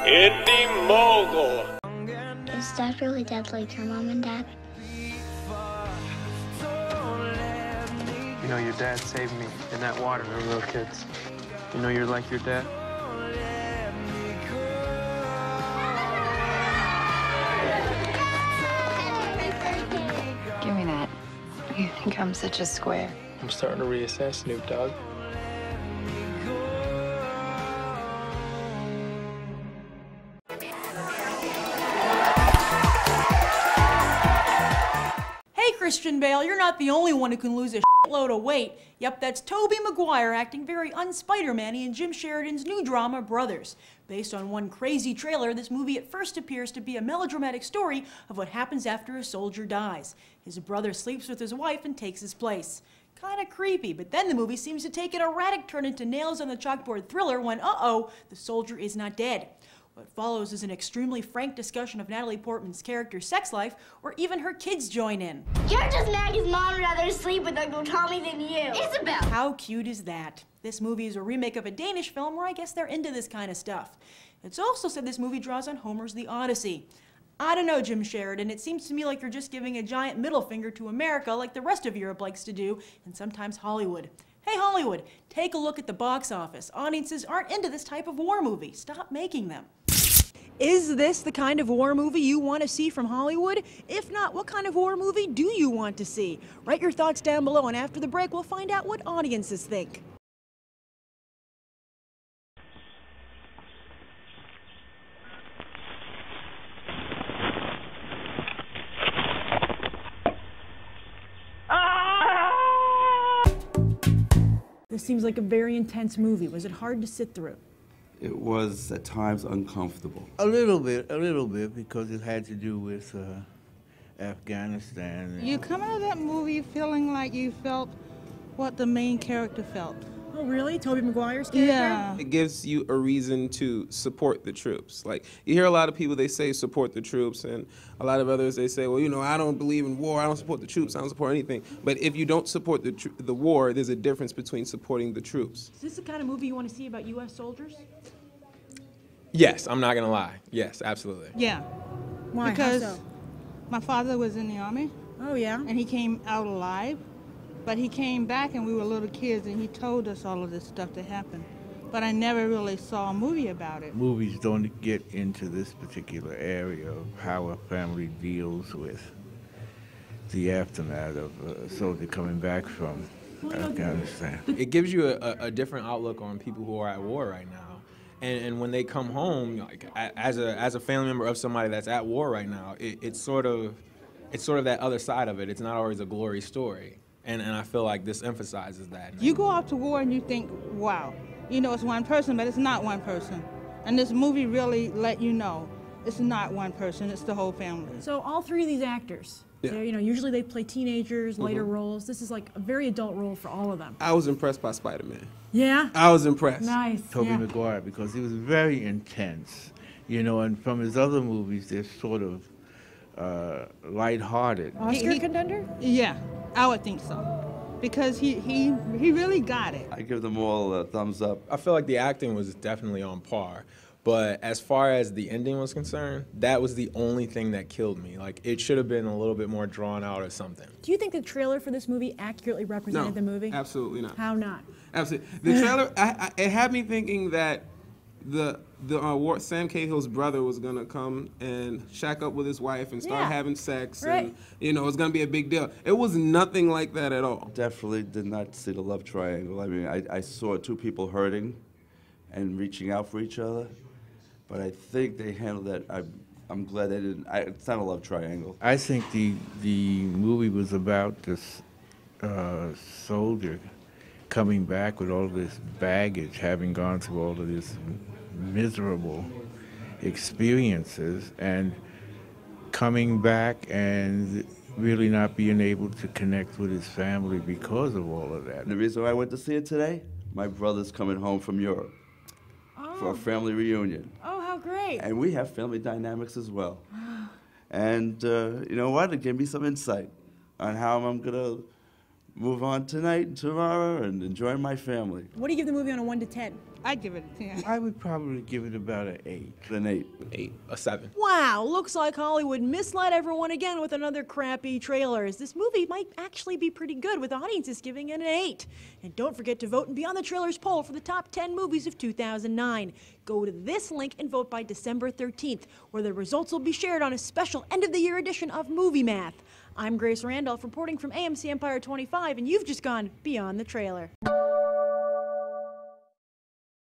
Indy Mogul. Is Dad really dead like your mom and Dad? You know, your dad saved me in that water when we were little kids. You know you're like your dad? Give me that. You think I'm such a square? I'm starting to reassess, Snoop Dogg. Hey, Christian Bale, you're not the only one who can lose a shitload of weight. Yep, that's Tobey Maguire acting very un-Spider-Man-y in Jim Sheridan's new drama, Brothers. Based on one crazy trailer, this movie at first appears to be a melodramatic story of what happens after a soldier dies. His brother sleeps with his wife and takes his place. Kinda creepy, but then the movie seems to take an erratic turn into nails on the chalkboard thriller when, uh-oh, the soldier is not dead. What follows is an extremely frank discussion of Natalie Portman's character's sex life, where even her kids join in. You're just mad his mom would rather sleep with Uncle Tommy than you. Isabel! How cute is that? This movie is a remake of a Danish film where I guess they're into this kind of stuff. It's also said this movie draws on Homer's The Odyssey. I don't know, Jim Sheridan, it seems to me like you're just giving a giant middle finger to America like the rest of Europe likes to do, and sometimes Hollywood. Hey Hollywood, take a look at the box office. Audiences aren't into this type of war movie. Stop making them. Is this the kind of war movie you want to see from Hollywood? If not, what kind of war movie do you want to see? Write your thoughts down below, and after the break, we'll find out what audiences think. This seems like a very intense movie. Was it hard to sit through? It was at times uncomfortable. A little bit, because it had to do with Afghanistan. You come out of that movie feeling like you felt what the main character felt. Oh, really? Tobey Maguire's character? Yeah. It gives you a reason to support the troops. Like, you hear a lot of people, they say support the troops, and a lot of others, they say, well, you know, I don't believe in war, I don't support the troops, I don't support anything. But if you don't support the war, there's a difference between supporting the troops. Is this the kind of movie you want to see about U.S. soldiers? Yes, I'm not gonna lie. Yes, absolutely. Yeah. Why? Because How so? my father was in the Army. Oh, yeah? And he came out alive. But he came back and we were little kids and he told us all of this stuff that happened. But I never really saw a movie about it. Movies don't get into this particular area of how a family deals with the aftermath of a soldier coming back from Afghanistan. It gives you a different outlook on people who are at war right now. And when they come home, like, as a family member of somebody that's at war right now, it's sort of that other side of it. It's not always a glory story. And I feel like this emphasizes that. You go out to war and you think, wow, you know, it's one person, but it's not one person. And this movie really let you know it's not one person, it's the whole family. So all three of these actors, yeah. You know, usually they play teenagers, later roles. This is like a very adult role for all of them. I was impressed by Spider-Man. Yeah? I was impressed. Nice. Tobey Maguire, because he was very intense, you know, and from his other movies, they're sort of lighthearted. Oscar contender? Yeah, I would think so. Because he really got it. I give them all a thumbs up. I feel like the acting was definitely on par. But as far as the ending was concerned, that was the only thing that killed me. Like, it should have been a little bit more drawn out or something. Do you think the trailer for this movie accurately represented the movie? Absolutely not. How not? Absolutely. The trailer, it had me thinking that Sam Cahill's brother was gonna come and shack up with his wife and start having sex, and you know, it's gonna be a big deal. It was nothing like that at all. Definitely did not see the love triangle. I mean, I saw two people hurting and reaching out for each other, but I think they handled that. I'm glad they didn't. It's not a love triangle. I think the movie was about this soldier coming back with all this baggage, having gone through all of this miserable experiences, and coming back and really not being able to connect with his family because of all of that. And the reason why I went to see it today, my brother's coming home from Europe for a family reunion. Oh, how great. And we have family dynamics as well. And you know what? It gave me some insight on how I'm going to move on tonight and tomorrow and enjoy my family. What do you give the movie on a 1 to 10? I'd give it a 10. I would probably give it about an 8. An 8. 8, a 7. Wow, looks like Hollywood misled everyone again with another crappy trailer. This movie might actually be pretty good, with audiences giving it an 8. And don't forget to vote in Beyond the Trailers poll for the top 10 movies of 2009. Go to this link and vote by December 13th, where the results will be shared on a special end-of-the-year edition of Movie Math. I'm Grace Randolph reporting from AMC Empire 25, and you've just gone Beyond the Trailer.